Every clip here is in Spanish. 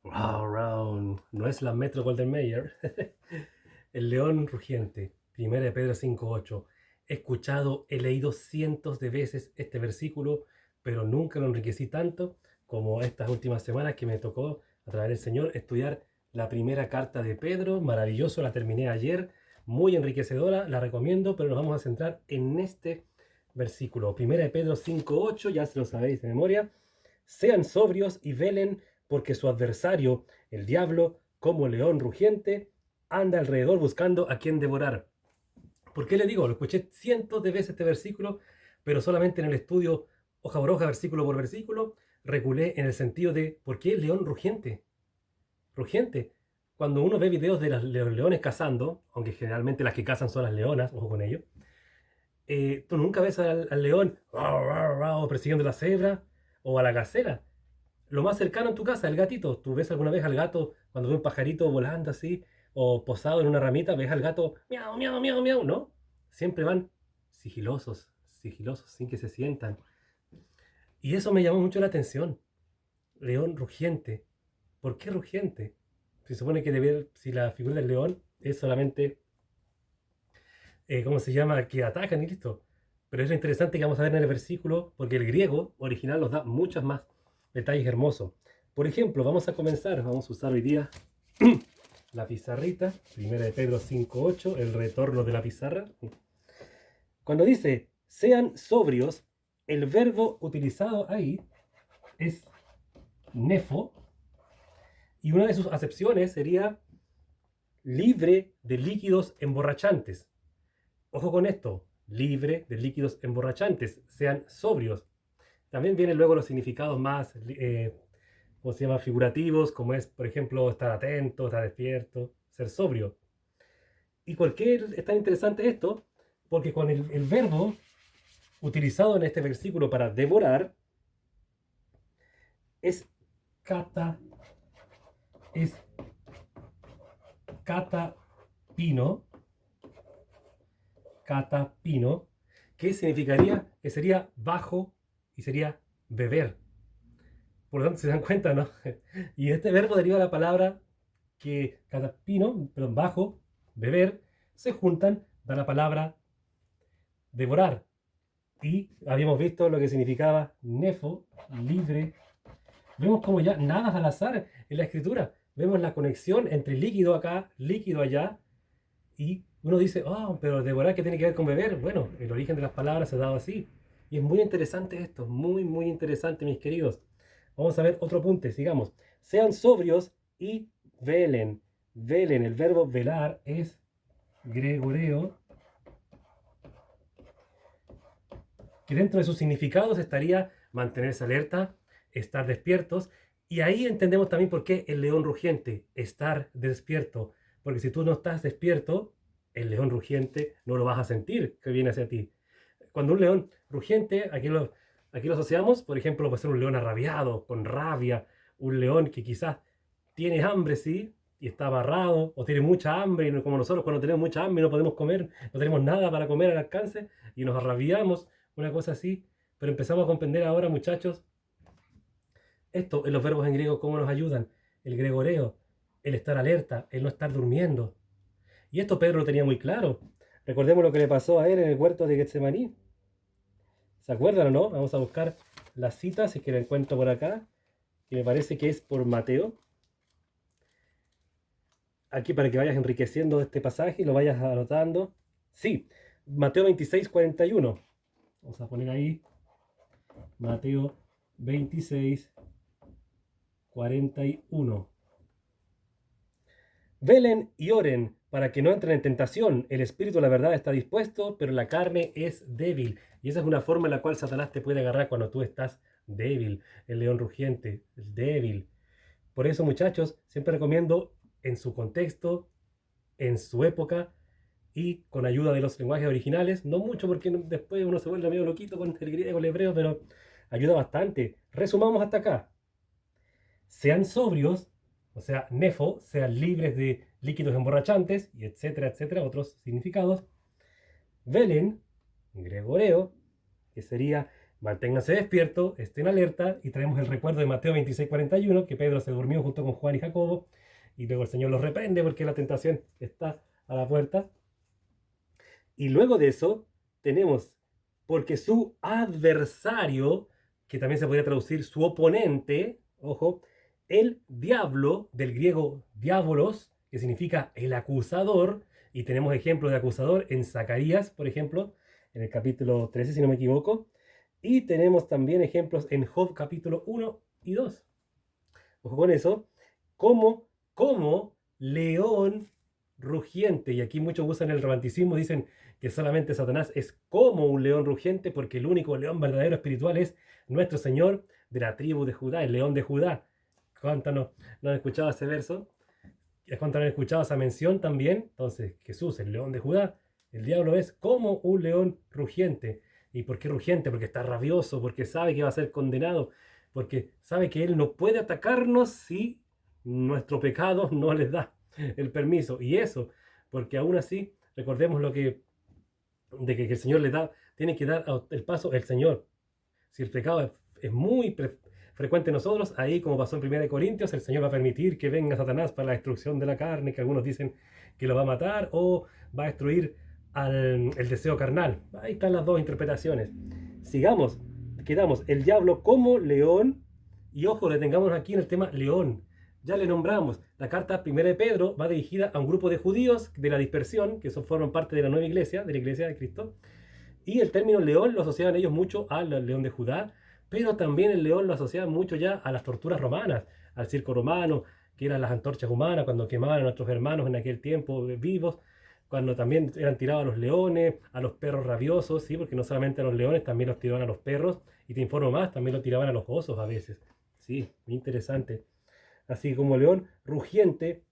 Wow, round. No es la Metro Golden Mayer. El león rugiente. Primera de Pedro 5:8. He escuchado, he leído cientos de veces este versículo, pero nunca lo enriquecí tanto como estas últimas semanas que me tocó, a través del Señor, estudiar la primera carta de Pedro. Maravilloso, la terminé ayer. Muy enriquecedora, la recomiendo, pero nos vamos a centrar en este versículo. Primera de Pedro 5:8, ya se lo sabéis de memoria. Sean sobrios y velen, porque su adversario, el diablo, como león rugiente, anda alrededor buscando a quien devorar. ¿Por qué le digo? Lo escuché cientos de veces este versículo, pero solamente en el estudio hoja por hoja, versículo por versículo, reculé en el sentido de ¿por qué el león rugiente? Rugiente. Cuando uno ve videos de los leones cazando, aunque generalmente las que cazan son las leonas, ojo con ello, tú nunca ves al león persiguiendo a la cebra o a la gacela. Lo más cercano en tu casa, el gatito. ¿Tú ves alguna vez al gato cuando ve un pajarito volando así o posado en una ramita? ¿Ves al gato miau, miau, miau, miau? ¿No? Siempre van sigilosos, sigilosos, sin que se sientan. Y eso me llamó mucho la atención. León rugiente. ¿Por qué rugiente? Se supone que si la figura del león es solamente, ¿cómo se llama? Que atacan y listo. Pero es lo interesante que vamos a ver en el versículo, porque el griego original nos da muchos más detalles hermosos. Por ejemplo, vamos a comenzar, vamos a usar hoy día la pizarrita, primera de Pedro 5:8, el retorno de la pizarra. Cuando dice, sean sobrios, el verbo utilizado ahí es nefo, y una de sus acepciones sería libre de líquidos emborrachantes. Ojo con esto, libre de líquidos emborrachantes, sean sobrios. También vienen luego los significados más, ¿cómo se llama? Figurativos, como es, por ejemplo, estar atento, estar despierto, ser sobrio. ¿Y por qué es tan interesante esto? Porque con el verbo utilizado en este versículo para devorar es cata, es catapino, catapino, que significaría que sería bajo y sería beber. Por lo tanto, se dan cuenta, ¿no? Y este verbo deriva de la palabra que catapino, perdón, bajo, beber, se juntan, da la palabra devorar. Y habíamos visto lo que significaba nefo, libre. Vemos como ya nada es al azar en la escritura. Vemos la conexión entre líquido acá, líquido allá. Y uno dice, oh, pero devorar, ¿qué tiene que ver con beber? Bueno, el origen de las palabras se ha dado así. Y es muy interesante esto, muy, muy interesante, mis queridos. Vamos a ver otro punto, sigamos. Sean sobrios y velen. Velen, el verbo velar es gregoreo, que dentro de sus significados estaría mantenerse alerta, estar despiertos, y ahí entendemos también por qué el león rugiente, estar despierto, porque si tú no estás despierto, el león rugiente no lo vas a sentir que viene hacia ti. Cuando un león rugiente, aquí lo asociamos, por ejemplo, puede ser un león arrabiado, con rabia, un león que quizás tiene hambre, sí, y está amarrado, o tiene mucha hambre, y como nosotros cuando tenemos mucha hambre y no podemos comer, no tenemos nada para comer al alcance, y nos arrabiamos, una cosa así. Pero empezamos a comprender ahora, muchachos, esto en los verbos en griego, cómo nos ayudan. El gregoreo, el estar alerta, el no estar durmiendo. Y esto Pedro lo tenía muy claro. Recordemos lo que le pasó a él en el huerto de Getsemaní. ¿Se acuerdan o no? Vamos a buscar la cita, si es que la encuentro por acá, que me parece que es por Mateo. Aquí para que vayas enriqueciendo este pasaje y lo vayas anotando. Sí, Mateo 26:41. Vamos a poner ahí Mateo 26:41. Velen y oren para que no entren en tentación. El espíritu, la verdad, está dispuesto, pero la carne es débil. Y esa es una forma en la cual Satanás te puede agarrar cuando tú estás débil. El león rugiente, el débil. Por eso, muchachos, siempre recomiendo en su contexto, en su época y con ayuda de los lenguajes originales. No mucho porque después uno se vuelve medio loquito con el griego, el hebreo, pero ayuda bastante. Resumamos hasta acá. Sean sobrios, o sea, nefo, sean libres de líquidos emborrachantes, y etcétera, etcétera, otros significados. Velen, gregoreo, que sería Manténganse despiertos, estén alerta y traemos el recuerdo de Mateo 26:41, que Pedro se durmió junto con Juan y Jacobo y luego el Señor los reprende porque la tentación está a la puerta. Y luego de eso tenemos, porque su adversario, que también se podría traducir su oponente, ojo, el diablo, del griego diabolos, que significa el acusador, y tenemos ejemplos de acusador en Zacarías, por ejemplo, en el capítulo 13, si no me equivoco, y tenemos también ejemplos en Job capítulo 1 y 2. Ojo con eso, como león rugiente, y aquí muchos usan el romanticismo, dicen que solamente Satanás es como un león rugiente, porque el único león verdadero espiritual es nuestro Señor de la tribu de Judá, el león de Judá. ¿Cuántos no han escuchado ese verso? ¿Cuántos han escuchado esa mención también? Entonces, Jesús, el león de Judá, el diablo es como un león rugiente. ¿Y por qué rugiente? Porque está rabioso, porque sabe que va a ser condenado, porque sabe que él no puede atacarnos si nuestro pecado no les da el permiso. Y eso, porque aún así, recordemos lo de que el Señor le da, tiene que dar el paso el Señor. Si el pecado es muy frecuente en nosotros, ahí como pasó en 1 Corintios, el Señor va a permitir que venga Satanás para la destrucción de la carne, que algunos dicen que lo va a matar o va a destruir el deseo carnal. Ahí están las dos interpretaciones. Sigamos, quedamos el diablo como león, y ojo, detengámonos aquí en el tema león. Ya le nombramos, la carta 1 de Pedro va dirigida a un grupo de judíos de la dispersión, que forman parte de la nueva iglesia, de la iglesia de Cristo, y el término león lo asociaban ellos mucho al león de Judá, pero también el león lo asociaban mucho ya a las torturas romanas, al circo romano, que eran las antorchas humanas cuando quemaban a nuestros hermanos en aquel tiempo vivos, cuando también eran tirados a los leones, a los perros rabiosos, ¿sí? Porque no solamente a los leones, también los tiraban a los perros, y te informo más, también lo tiraban a los osos a veces. Sí, muy interesante. Así como león rugiente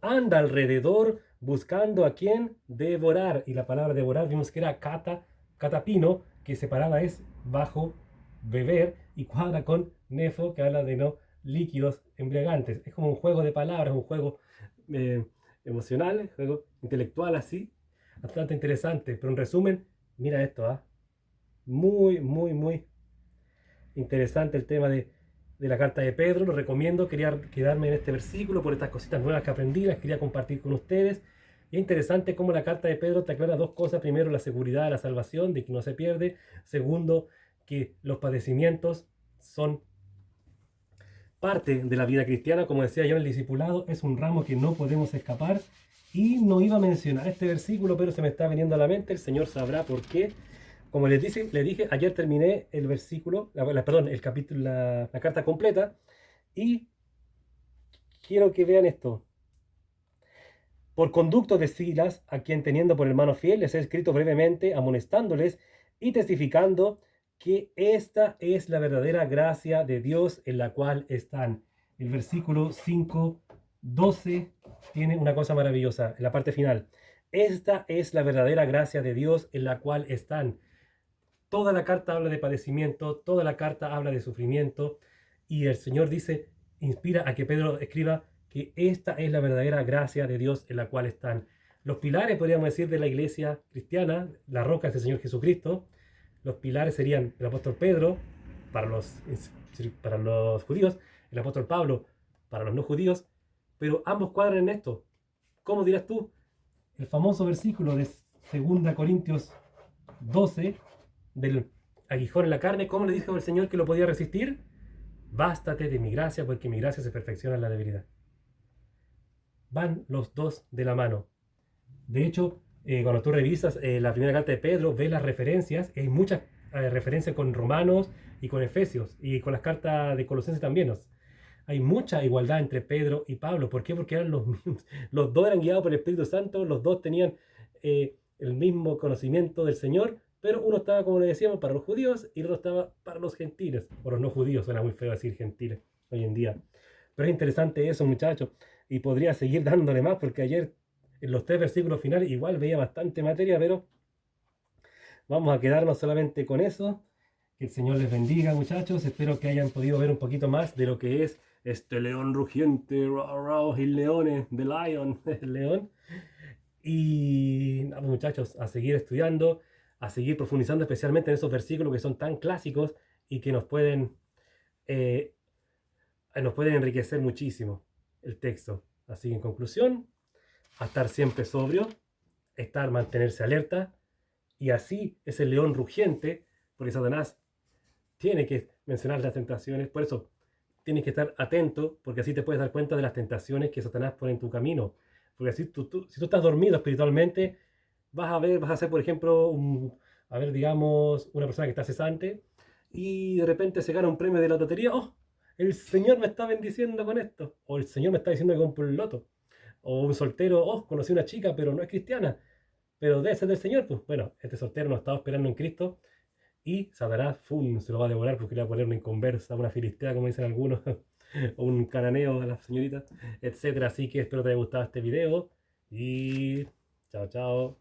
anda alrededor buscando a quien devorar. Y la palabra devorar vimos que era catapino, que separada es bajo, beber, y cuadra con nefo, que habla de no líquidos embriagantes. Es como un juego de palabras, un juego eh, emocional, un juego intelectual así, bastante interesante. Pero en resumen, mira esto, ¿ah? Muy interesante el tema de la carta de Pedro, lo recomiendo, quería quedarme en este versículo por estas cositas nuevas que aprendí, las quería compartir con ustedes. Y es interesante cómo la carta de Pedro te aclara dos cosas: primero, la seguridad de la salvación, de que no se pierde; segundo, que los padecimientos son parte de la vida cristiana. Como decía yo, el discipulado es un ramo que no podemos escapar, y no iba a mencionar este versículo, pero se me está viniendo a la mente, el Señor sabrá por qué. Como les dije, ayer terminé el versículo, perdón, el capítulo, la carta completa, y quiero que vean esto. Por conducto de Silas, a quien teniendo por hermano fiel, les he escrito brevemente, amonestándoles y testificando que esta es la verdadera gracia de Dios en la cual están. El versículo 5:12 tiene una cosa maravillosa en la parte final. Esta es la verdadera gracia de Dios en la cual están. Toda la carta habla de padecimiento, toda la carta habla de sufrimiento, y el Señor dice, inspira a que Pedro escriba que esta es la verdadera gracia de Dios en la cual están. Los pilares, podríamos decir, de la iglesia cristiana, la roca es el Señor Jesucristo. Los pilares serían el apóstol Pedro para los judíos, el apóstol Pablo para los no judíos, pero ambos cuadran en esto. ¿Cómo dirás tú? El famoso versículo de 2 Corintios 12, del aguijón en la carne, ¿cómo le dijo el Señor que lo podía resistir? Bástate de mi gracia, porque mi gracia se perfecciona en la debilidad. Van los dos de la mano. De hecho, cuando tú revisas la primera carta de Pedro, ves las referencias, hay muchas referencias con Romanos y con Efesios, y con las cartas de Colosenses también. Hay mucha igualdad entre Pedro y Pablo. ¿Por qué? Porque eran los mismos. Los dos eran guiados por el Espíritu Santo, los dos tenían el mismo conocimiento del Señor, pero uno estaba, como le decíamos, para los judíos y el otro estaba para los gentiles, o los no judíos. Suena muy feo decir gentiles hoy en día. Pero es interesante eso, muchachos, y podría seguir dándole más, porque ayer en los 3 versículos finales igual veía bastante materia, pero vamos a quedarnos solamente con eso. Que el Señor les bendiga, muchachos. Espero que hayan podido ver un poquito más de lo que es este león rugiente, el león, the lion, el león. Y nada, muchachos, a seguir estudiando, a seguir profundizando especialmente en esos versículos que son tan clásicos y que eh, nos pueden enriquecer muchísimo el texto. Así que en conclusión, a estar siempre sobrio, mantenerse alerta, y así es el león rugiente, porque Satanás tiene que mencionar las tentaciones, por eso tienes que estar atento, porque así te puedes dar cuenta de las tentaciones que Satanás pone en tu camino. Porque así si tú estás dormido espiritualmente, vas a ser, por ejemplo, digamos, una persona que está cesante y de repente se gana un premio de la lotería. ¡Oh! El Señor me está bendiciendo con esto. O el Señor me está diciendo que compro un loto. O un soltero, oh, conocí una chica, pero no es cristiana, pero debe ser del Señor. Pues bueno, este soltero no estaba esperando en Cristo y Satanás, ¡fum!, se lo va a devorar porque le va a poner una inconversa, una filistea, como dicen algunos, o un cananeo a las señoritas, etcétera. Así que espero te haya gustado este video y chao, chao.